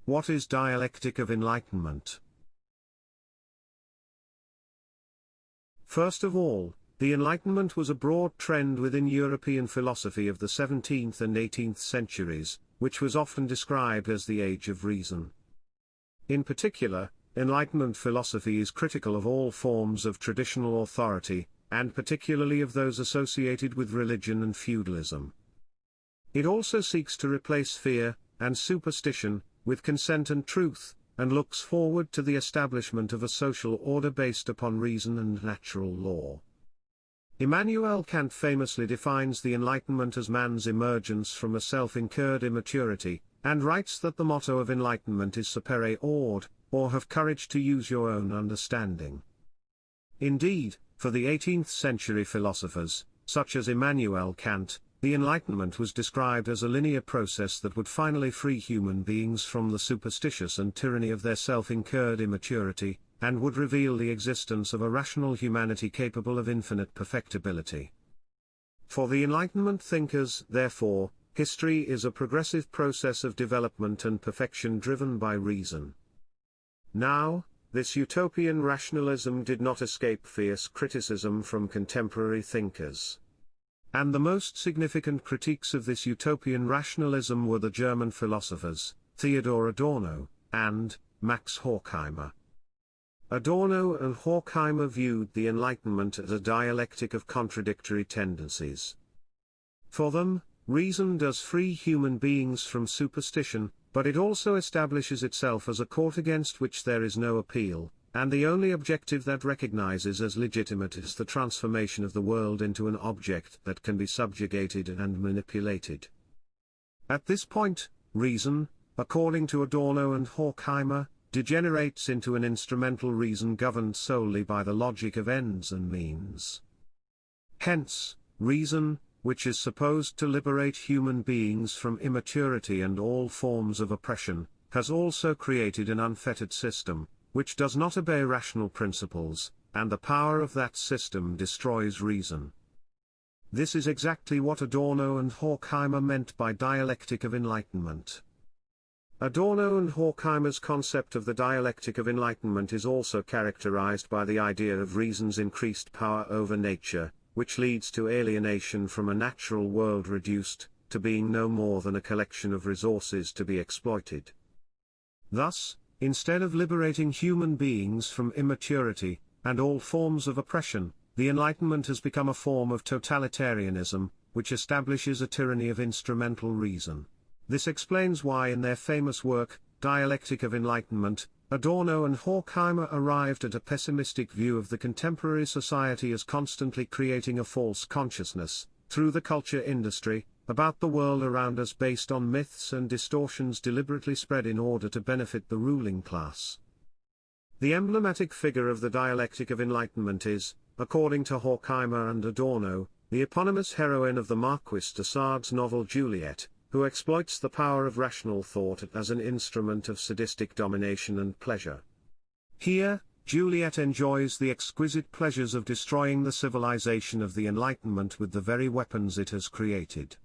What is Dialectic of Enlightenment? First of all, the Enlightenment was a broad trend within European philosophy of the 17th and 18th centuries, which was often described as the Age of Reason. In particular, Enlightenment philosophy is critical of all forms of traditional authority, and particularly of those associated with religion and feudalism. It also seeks to replace fear and superstition with consent and truth, and looks forward to the establishment of a social order based upon reason and natural law. Immanuel Kant famously defines the Enlightenment as man's emergence from a self-incurred immaturity, and writes that the motto of enlightenment is sapere aude, or have courage to use your own understanding. Indeed, for the 18th century philosophers, such as Immanuel Kant, the Enlightenment was described as a linear process that would finally free human beings from the superstitious and tyranny of their self-incurred immaturity, and would reveal the existence of a rational humanity capable of infinite perfectibility. For the Enlightenment thinkers, therefore, history is a progressive process of development and perfection driven by reason. Now, this utopian rationalism did not escape fierce criticism from contemporary thinkers. And the most significant critiques of this utopian rationalism were the German philosophers, Theodor Adorno, and Max Horkheimer. Adorno and Horkheimer viewed the Enlightenment as a dialectic of contradictory tendencies. For them, reason does free human beings from superstition, but it also establishes itself as a court against which there is no appeal, and the only objective that recognizes as legitimate is the transformation of the world into an object that can be subjugated and manipulated. At this point, reason, according to Adorno and Horkheimer, degenerates into an instrumental reason governed solely by the logic of ends and means. Hence, reason, which is supposed to liberate human beings from immaturity and all forms of oppression, has also created an unfettered system, which does not obey rational principles, and the power of that system destroys reason. This is exactly what Adorno and Horkheimer meant by Dialectic of Enlightenment. Adorno and Horkheimer's concept of the Dialectic of Enlightenment is also characterized by the idea of reason's increased power over nature, which leads to alienation from a natural world reduced to being no more than a collection of resources to be exploited. Thus, instead of liberating human beings from immaturity and all forms of oppression, the Enlightenment has become a form of totalitarianism, which establishes a tyranny of instrumental reason. This explains why in their famous work, Dialectic of Enlightenment, Adorno and Horkheimer arrived at a pessimistic view of the contemporary society as constantly creating a false consciousness, through the culture industry, about the world around us based on myths and distortions deliberately spread in order to benefit the ruling class. The emblematic figure of the Dialectic of Enlightenment is, according to Horkheimer and Adorno, the eponymous heroine of the Marquis de Sade's novel Juliet, who exploits the power of rational thought as an instrument of sadistic domination and pleasure. Here, Juliet enjoys the exquisite pleasures of destroying the civilization of the Enlightenment with the very weapons it has created.